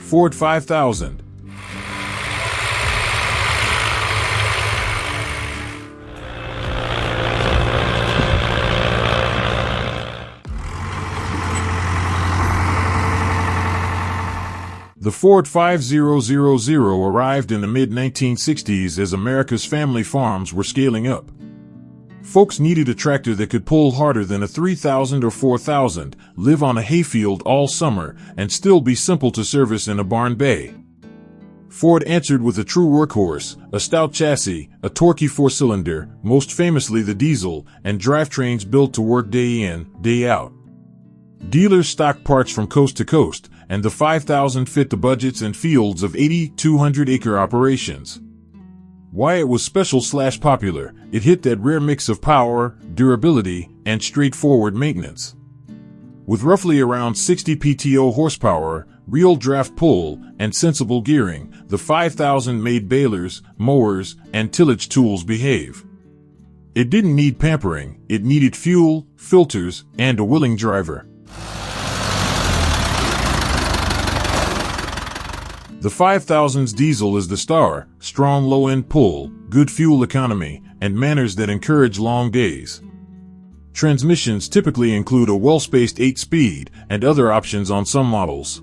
Ford 5000. The Ford 5000 arrived in the mid-1960s as America's family farms were scaling up. Folks needed a tractor that could pull harder than a 3000 or 4000, live on a hayfield all summer, and still be simple to service in a barn bay. Ford answered with a true workhorse, a stout chassis, a torquey four-cylinder, most famously the diesel, and drivetrains built to work day in, day out. Dealers stocked parts from coast to coast, and the 5000 fit the budgets and fields of 80-200-acre operations. Why it was special/popular, it hit that rare mix of power, durability, and straightforward maintenance. With roughly around 60 PTO horsepower, real draft pull, and sensible gearing, the 5000 made balers, mowers, and tillage tools behave. It didn't need pampering, it needed fuel, filters, and a willing driver. The 5000's diesel is the star: strong low-end pull, good fuel economy, and manners that encourage long days. Transmissions typically include a well-spaced 8-speed and other options on some models.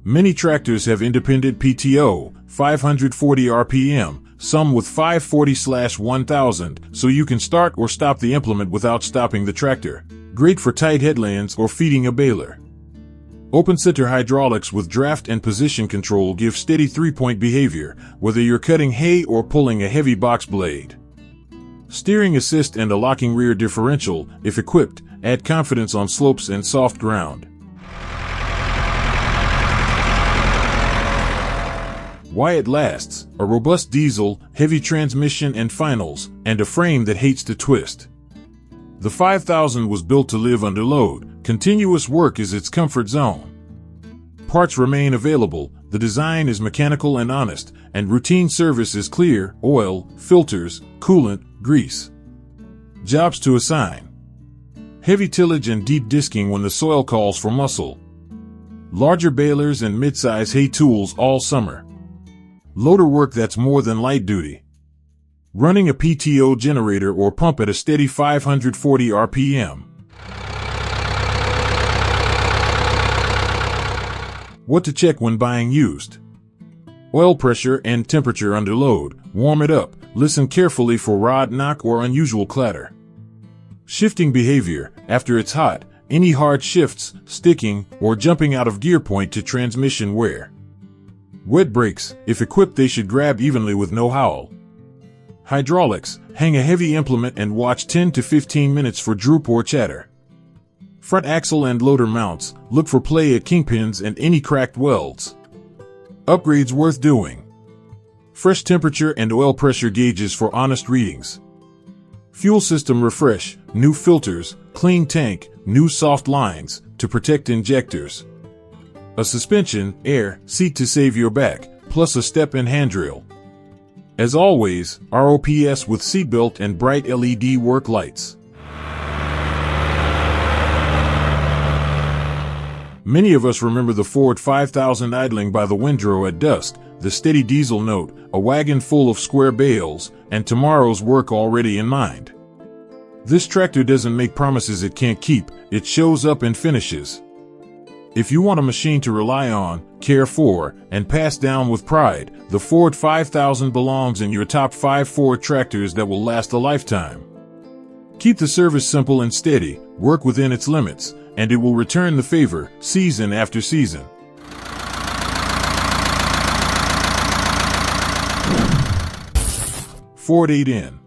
Many tractors have independent PTO, 540 RPM, some with 540/1000, so you can start or stop the implement without stopping the tractor. Great for tight headlands or feeding a baler. Open center hydraulics with draft and position control give steady 3-point behavior, whether you're cutting hay or pulling a heavy box blade. Steering assist and a locking rear differential, if equipped, add confidence on slopes and soft ground. Why it lasts: a robust diesel, heavy transmission and finals, and a frame that hates to twist. The 5000 was built to live under load. Continuous work is its comfort zone. Parts remain available, the design is mechanical and honest, and routine service is clear: oil, filters, coolant, grease. Jobs to assign: heavy tillage and deep disking when the soil calls for muscle. Larger balers and mid-size hay tools all summer. Loader work that's more than light duty. Running a PTO generator or pump at a steady 540 RPM. What to check when buying used: oil pressure and temperature under load. Warm it up. Listen carefully for rod knock or unusual clatter. Shifting behavior: after it's hot, any hard shifts, sticking, or jumping out of gear point to transmission wear. Wet brakes: if equipped they should grab evenly with no howl. Hydraulics: hang a heavy implement and watch 10 to 15 minutes for droop or chatter. Front axle and loader mounts: look for play at kingpins and any cracked welds. Upgrades worth doing: fresh temperature and oil pressure gauges for honest readings. Fuel system refresh: new filters, clean tank, new soft lines to protect injectors. A suspension, air, seat to save your back, plus a step and handrail. As always, ROPS with seatbelt and bright LED work lights. Many of us remember the Ford 5000 idling by the windrow at dusk, the steady diesel note, a wagon full of square bales, and tomorrow's work already in mind. This tractor doesn't make promises it can't keep, it shows up and finishes. If you want a machine to rely on, care for, and pass down with pride, the Ford 5000 belongs in your top 5 Ford tractors that will last a lifetime. Keep the service simple and steady, work within its limits, and it will return the favor, season after season. Ford 8N.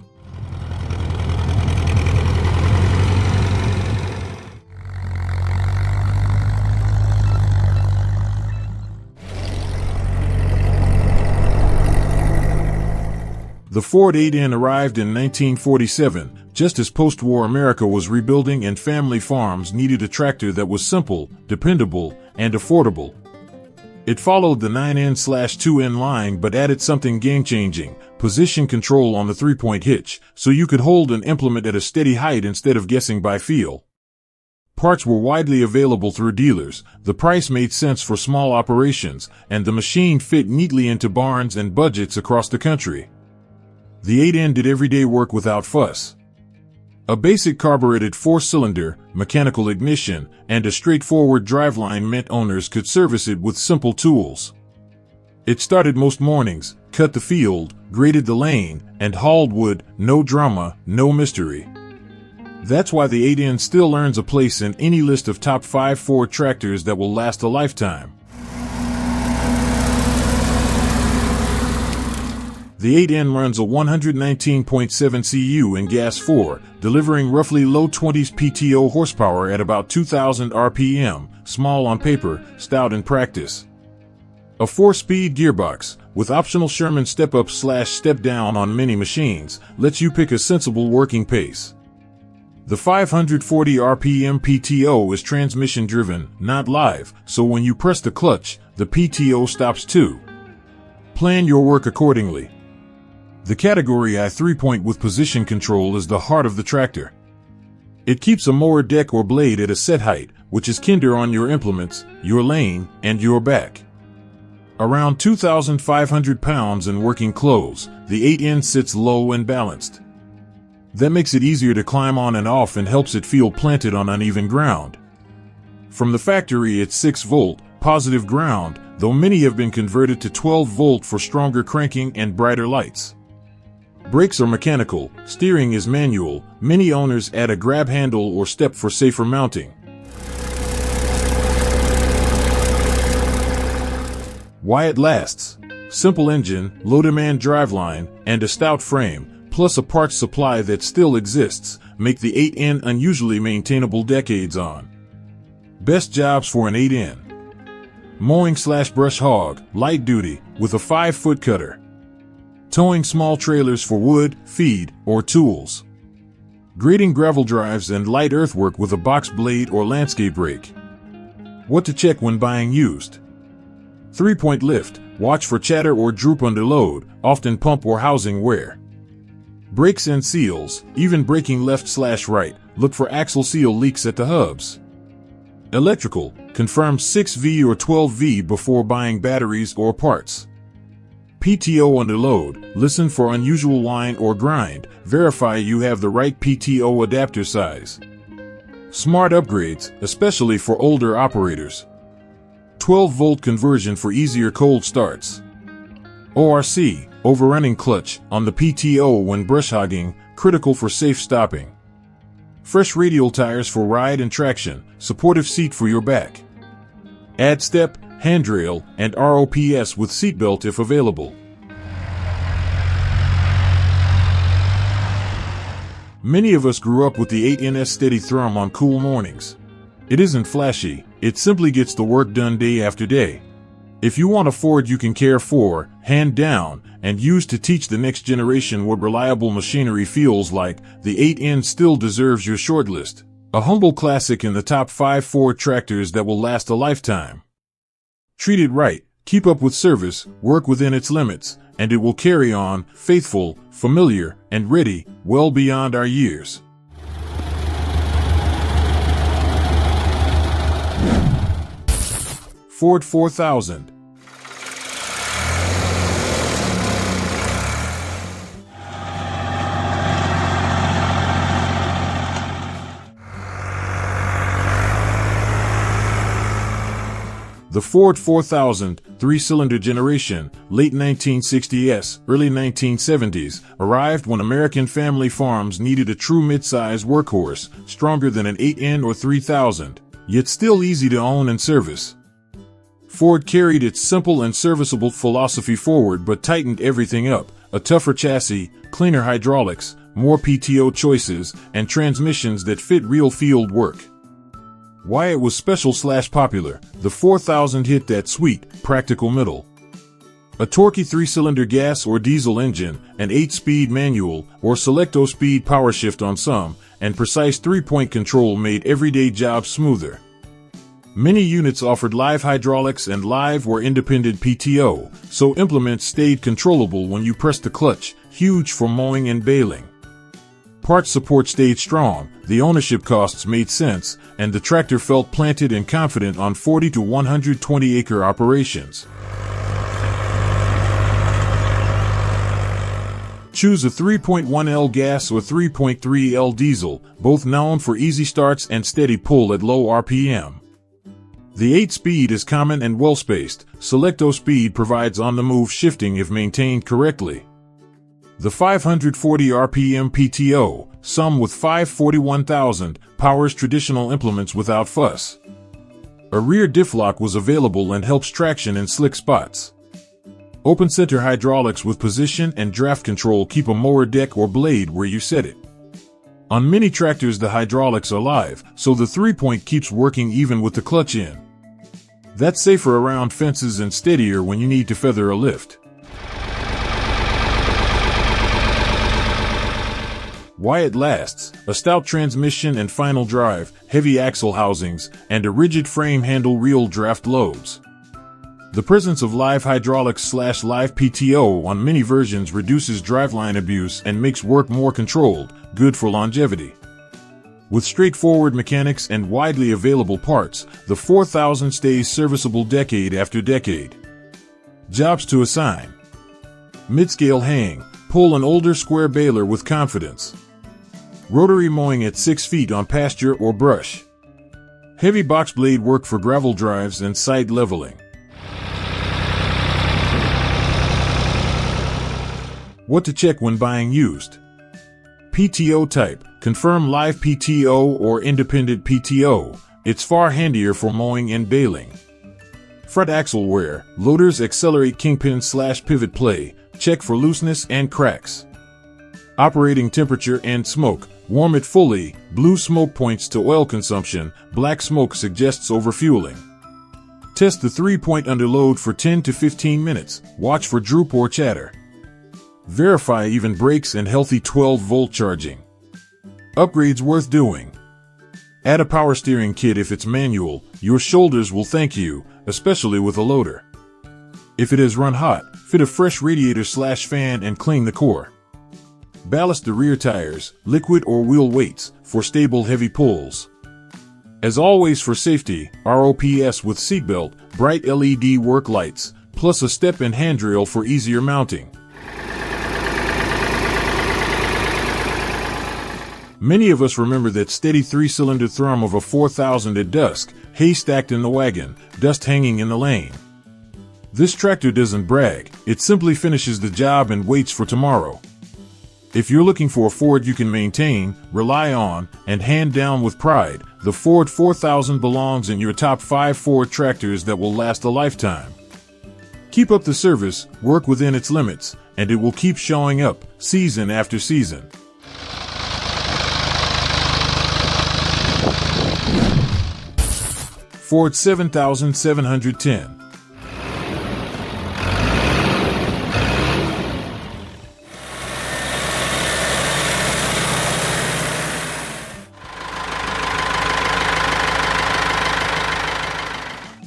The Ford 8N arrived in 1947, just as post-war America was rebuilding and family farms needed a tractor that was simple, dependable, and affordable. It followed the 9N/2N line but added something game-changing: position control on the 3-point hitch, so you could hold an implement at a steady height instead of guessing by feel. Parts were widely available through dealers, the price made sense for small operations, and the machine fit neatly into barns and budgets across the country. The 8N did everyday work without fuss. A basic carbureted 4-cylinder, mechanical ignition, and a straightforward driveline meant owners could service it with simple tools. It started most mornings, cut the field, graded the lane, and hauled wood, no drama, no mystery. That's why the 8N still earns a place in any list of top 5 Ford tractors that will last a lifetime. The 8N runs a 119.7 cu in gas 4, delivering roughly low 20s PTO horsepower at about 2,000 RPM, small on paper, stout in practice. A 4-speed gearbox, with optional Sherman step-up/step-down on many machines, lets you pick a sensible working pace. The 540 RPM PTO is transmission-driven, not live, so when you press the clutch, the PTO stops too. Plan your work accordingly. The Category I 3-point with position control is the heart of the tractor. It keeps a mower deck or blade at a set height, which is kinder on your implements, your lane, and your back. Around 2,500 pounds in working clothes, the 8N sits low and balanced. That makes it easier to climb on and off and helps it feel planted on uneven ground. From the factory it's 6-volt, positive ground, though many have been converted to 12-volt for stronger cranking and brighter lights. Brakes are mechanical, steering is manual, many owners add a grab handle or step for safer mounting. Why it lasts? Simple engine, low-demand driveline, and a stout frame, plus a parts supply that still exists, make the 8N unusually maintainable decades on. Best jobs for an 8N. Mowing/brush hog, light duty, with a 5-foot cutter. Towing small trailers for wood, feed, or tools. Grading gravel drives and light earthwork with a box blade or landscape rake. What to check when buying used. 3-point lift, watch for chatter or droop under load, often pump or housing wear. Brakes and seals, even braking left/right, look for axle seal leaks at the hubs. Electrical, confirm 6V or 12V before buying batteries or parts. PTO under load, listen for unusual whine or grind, verify you have the right PTO adapter size. Smart upgrades, especially for older operators. 12-volt conversion for easier cold starts. ORC, overrunning clutch, on the PTO when brush hogging, critical for safe stopping. Fresh radial tires for ride and traction, supportive seat for your back. Add step, handrail, and ROPS with seatbelt if available. Many of us grew up with the 8N's steady thrum on cool mornings. It isn't flashy, it simply gets the work done day after day. If you want a Ford you can care for, hand down, and use to teach the next generation what reliable machinery feels like, the 8N still deserves your shortlist. A humble classic in the top 5 Ford tractors that will last a lifetime. Treat it right, keep up with service, work within its limits, and it will carry on, faithful, familiar, and ready, well beyond our years. Ford 4000. The Ford 4000, 3-cylinder generation, late 1960s, early 1970s, arrived when American family farms needed a true mid-size workhorse, stronger than an 8N or 3000, yet still easy to own and service. Ford carried its simple and serviceable philosophy forward but tightened everything up: a tougher chassis, cleaner hydraulics, more PTO choices, and transmissions that fit real field work. Why it was special/popular, the 4000 hit that sweet, practical middle. A torquey 3-cylinder gas or diesel engine, an 8-speed manual, or selecto-speed power shift on some, and precise 3-point control made everyday jobs smoother. Many units offered live hydraulics and live or independent PTO, so implements stayed controllable when you pressed the clutch, huge for mowing and baling. Parts support stayed strong, the ownership costs made sense, and the tractor felt planted and confident on 40 to 120 acre operations. Choose a 3.1L gas or 3.3L diesel, both known for easy starts and steady pull at low RPM. The 8-speed is common and well-spaced. Selecto speed provides on-the-move shifting if maintained correctly. The 540 RPM PTO, some with 541,000, powers traditional implements without fuss. A rear diff lock was available and helps traction in slick spots. Open center hydraulics with position and draft control keep a mower deck or blade where you set it. On many tractors the hydraulics are live, so the 3-point keeps working even with the clutch in. That's safer around fences and steadier when you need to feather a lift. Why it lasts: a stout transmission and final drive, heavy axle housings, and a rigid frame handle real draft loads. The presence of live hydraulics/live PTO on many versions reduces driveline abuse and makes work more controlled, good for longevity. With straightforward mechanics and widely available parts, the 4000 stays serviceable decade after decade. Jobs to assign: mid-scale hang, pull an older square baler with confidence. Rotary mowing at 6 feet on pasture or brush. Heavy box blade work for gravel drives and side leveling. What to check when buying used: PTO type, confirm live PTO or independent PTO. It's far handier for mowing and baling. Front axle wear, loaders accelerate kingpin/pivot play, check for looseness and cracks. Operating temperature and smoke, warm it fully, blue smoke points to oil consumption, black smoke suggests overfueling. Test the 3-point under load for 10 to 15 minutes, watch for droop or chatter. Verify even brakes and healthy 12-volt charging. Upgrades worth doing: add a power steering kit if it's manual, your shoulders will thank you, especially with a loader. If it has run hot, fit a fresh radiator/fan and clean the core. Ballast the rear tires, liquid or wheel weights, for stable heavy pulls. As always for safety, ROPS with seatbelt, bright LED work lights, plus a step and handrail for easier mounting. Many of us remember that steady 3-cylinder thrum of a 4000 at dusk, hay stacked in the wagon, dust hanging in the lane. This tractor doesn't brag, it simply finishes the job and waits for tomorrow. If you're looking for a Ford you can maintain, rely on, and hand down with pride, the Ford 4000 belongs in your top 5 Ford tractors that will last a lifetime. Keep up the service, work within its limits, and it will keep showing up, season after season. Ford 7710.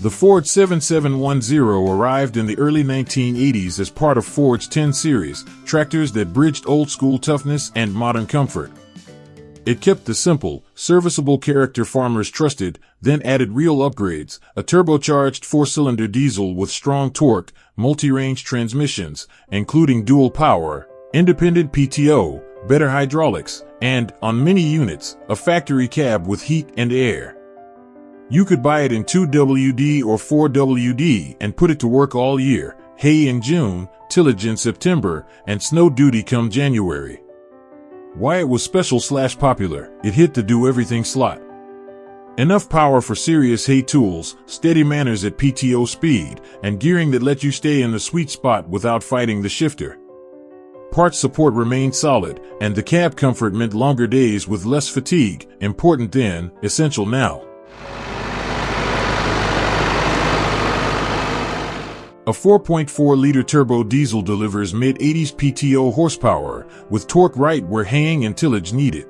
The Ford 7710 arrived in the early 1980s as part of Ford's 10 Series, tractors that bridged old-school toughness and modern comfort. It kept the simple, serviceable character farmers trusted, then added real upgrades: a turbocharged 4-cylinder diesel with strong torque, multi-range transmissions, including dual power, independent PTO, better hydraulics, and, on many units, a factory cab with heat and air. You could buy it in 2WD or 4WD and put it to work all year: hay in June, tillage in September, and snow duty come January. Why it was special/popular: it hit the do-everything slot. Enough power for serious hay tools, steady manners at PTO speed, and gearing that let you stay in the sweet spot without fighting the shifter. Parts support remained solid, and the cab comfort meant longer days with less fatigue, important then, essential now. A 4.4-liter turbo diesel delivers mid-80s PTO horsepower, with torque right where haying and tillage need it.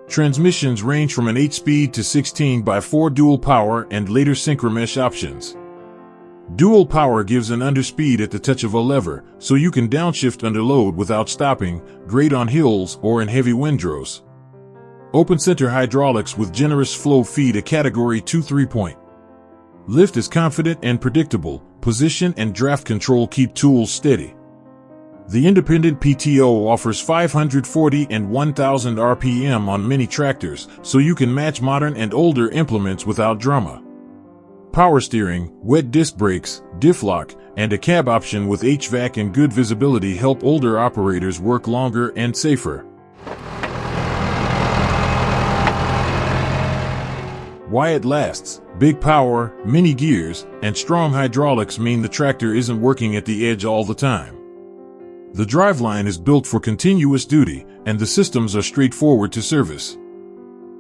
Transmissions range from an 8-speed to 16x4 dual power and later synchromesh options. Dual power gives an underspeed at the touch of a lever, so you can downshift under load without stopping, great on hills or in heavy windrows. Open center hydraulics with generous flow feed a Category 2 3-point. Lift is confident and predictable, position and draft control keep tools steady. The independent PTO offers 540 and 1000 RPM on many tractors, so you can match modern and older implements without drama. Power steering, wet disc brakes, diff lock, and a cab option with HVAC and good visibility help older operators work longer and safer. Why it lasts. Big power, many gears, and strong hydraulics mean the tractor isn't working at the edge all the time. The driveline is built for continuous duty, and the systems are straightforward to service.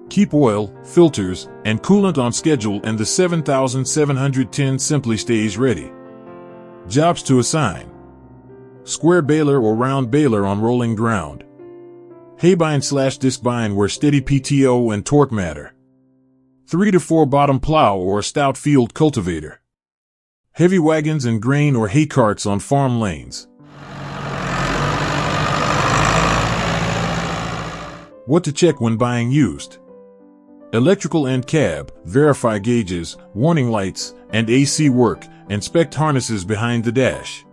Keep oil, filters, and coolant on schedule, and the 7710 simply stays ready. Jobs to assign. Square baler or round baler on rolling ground. Haybind/disc bind where steady PTO and torque matter. 3 to 4 bottom plow or a stout field cultivator. Heavy wagons and grain or hay carts on farm lanes. What to check when buying used. Electrical and cab, verify gauges, warning lights, and AC work, inspect harnesses behind the dash.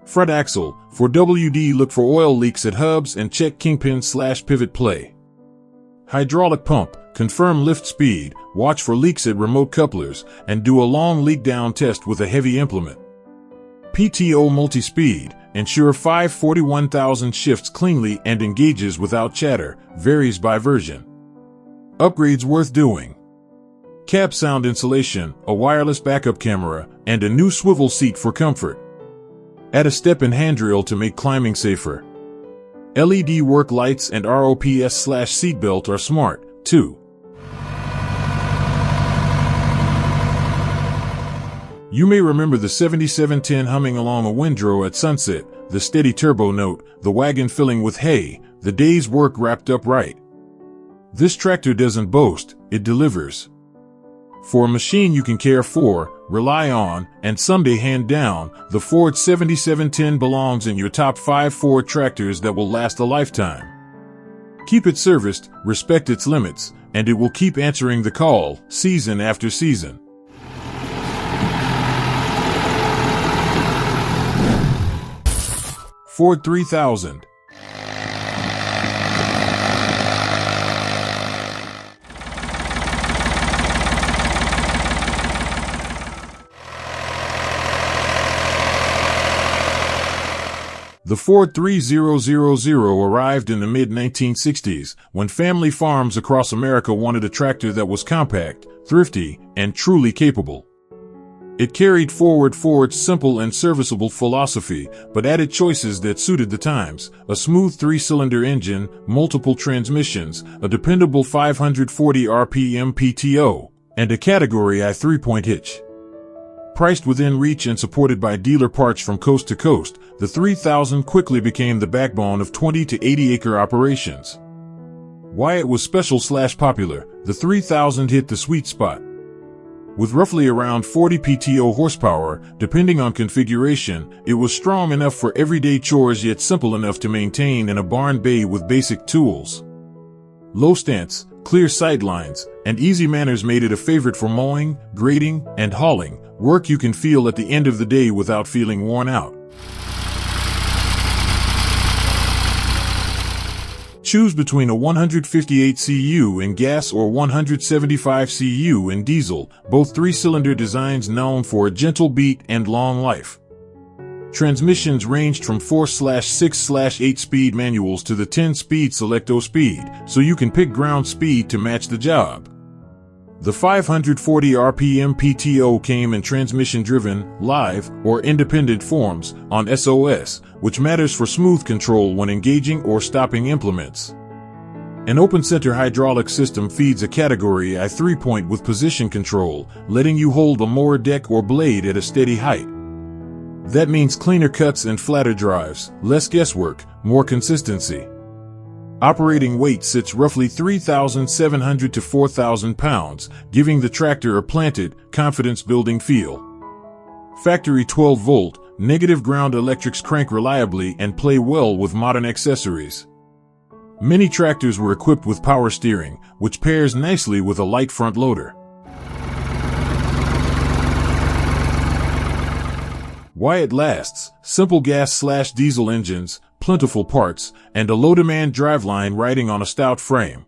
Front axle, for WD look for oil leaks at hubs and check kingpin/pivot play. Hydraulic pump, confirm lift speed, watch for leaks at remote couplers, and do a long leak down test with a heavy implement. PTO multi-speed, ensure 541,000 shifts cleanly and engages without chatter, varies by version. Upgrades worth doing. Cab sound insulation, a wireless backup camera, and a new swivel seat for comfort. Add a step and handrail to make climbing safer. LED work lights and ROPS/seatbelt are smart, too. You may remember the 7710 humming along a windrow at sunset, the steady turbo note, the wagon filling with hay, the day's work wrapped up right. This tractor doesn't boast, it delivers. For a machine you can care for, rely on, and someday hand down, the Ford 7710 belongs in your top 5 Ford tractors that will last a lifetime. Keep it serviced, respect its limits, and it will keep answering the call, season after season. Ford 3000. The Ford 3000 arrived in the mid-1960s, when family farms across America wanted a tractor that was compact, thrifty, and truly capable. It carried forward Ford's simple and serviceable philosophy, but added choices that suited the times: a smooth 3-cylinder engine, multiple transmissions, a dependable 540 RPM PTO, and a Category I 3-point hitch. Priced within reach and supported by dealer parts from coast to coast, the 3000 quickly became the backbone of 20 to 80-acre operations. Why it was special/popular, the 3000 hit the sweet spot. With roughly around 40 PTO horsepower, depending on configuration, it was strong enough for everyday chores yet simple enough to maintain in a barn bay with basic tools. Low stance, clear sightlines, and easy manners made it a favorite for mowing, grading, and hauling, work you can feel at the end of the day without feeling worn out. Choose between a 158 cu in gas or 175 cu in diesel, both 3-cylinder designs known for a gentle beat and long life. Transmissions ranged from 4/6/8-speed manuals to the 10-speed Selecto speed, so you can pick ground speed to match the job. The 540 RPM PTO came in transmission-driven, live, or independent forms, on SOS, which matters for smooth control when engaging or stopping implements. An open-center hydraulic system feeds a Category I 3-point with position control, letting you hold a mower deck or blade at a steady height. That means cleaner cuts and flatter drives, less guesswork, more consistency. Operating weight sits roughly 3,700 to 4,000 pounds, giving the tractor a planted, confidence-building feel. Factory 12-volt, negative ground electrics crank reliably and play well with modern accessories. Many tractors were equipped with power steering, which pairs nicely with a light front loader. Why it lasts: simple gas/diesel engines, plentiful parts, and a low-demand driveline riding on a stout frame.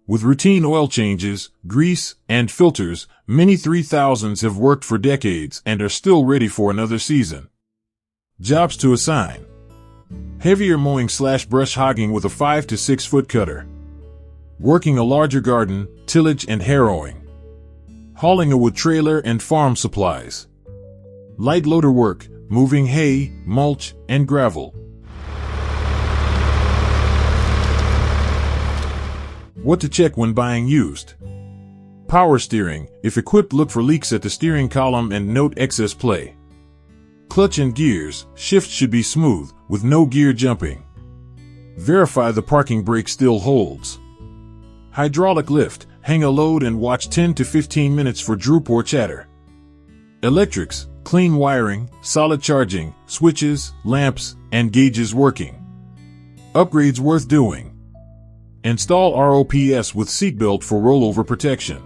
With routine oil changes, grease, and filters, many 3000s have worked for decades and are still ready for another season. Jobs to assign: heavier mowing/brush hogging with a 5 to 6 foot cutter, working a larger garden, tillage and harrowing, hauling a wood trailer and farm supplies, light loader work, moving hay, mulch, and gravel. What to check when buying used: power steering. If equipped, look for leaks at the steering column and note excess play. Clutch and gears. Shift should be smooth, with no gear jumping. Verify the parking brake still holds. Hydraulic lift. Hang a load and watch 10 to 15 minutes for droop or chatter. Electrics. Clean wiring, solid charging, switches, lamps, and gauges working. Upgrades worth doing: install ROPS with seatbelt for rollover protection.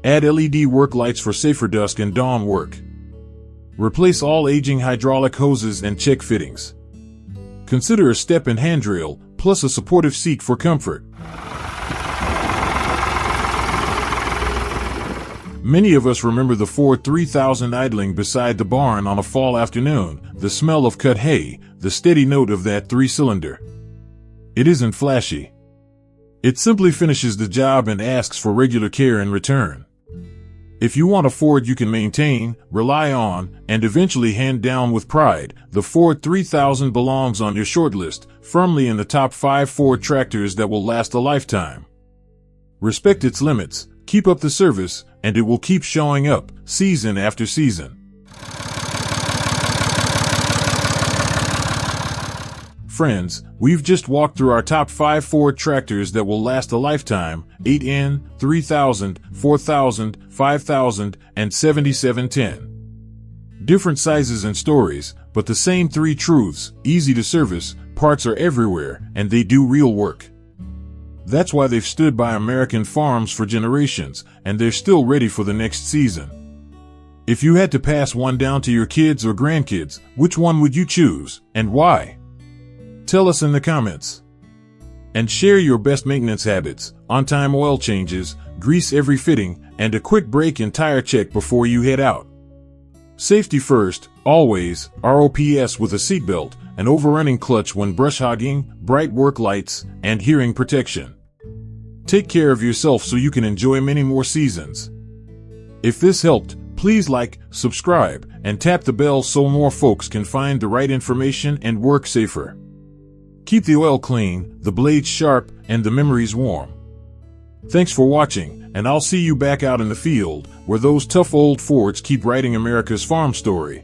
Add LED work lights for safer dusk and dawn work. Replace all aging hydraulic hoses and check fittings. Consider a step and handrail, plus a supportive seat for comfort. Many of us remember the Ford 3000 idling beside the barn on a fall afternoon, the smell of cut hay, the steady note of that 3-cylinder. It isn't flashy. It simply finishes the job and asks for regular care in return. If you want a Ford you can maintain, rely on, and eventually hand down with pride, the Ford 3000 belongs on your shortlist, firmly in the top 5 Ford tractors that will last a lifetime. Respect its limits, keep up the service, and it will keep showing up, season after season. Friends, we've just walked through our top 5 Ford tractors that will last a lifetime: 8N, 3000, 4000, 5000, and 7710. Different sizes and stories, but the same 3 truths: easy to service, parts are everywhere, and they do real work. That's why they've stood by American farms for generations, and they're still ready for the next season. If you had to pass one down to your kids or grandkids, which one would you choose, and why? Tell us in the comments. And share your best maintenance habits: on-time oil changes, grease every fitting, and a quick brake and tire check before you head out. Safety first, always. ROPS with a seatbelt, an overrunning clutch when brush hogging, bright work lights, and hearing protection. Take care of yourself so you can enjoy many more seasons. If this helped, please like, subscribe, and tap the bell so more folks can find the right information and work safer. Keep the oil clean, the blades sharp, and the memories warm. Thanks for watching, and I'll see you back out in the field, where those tough old Fords keep writing America's farm story.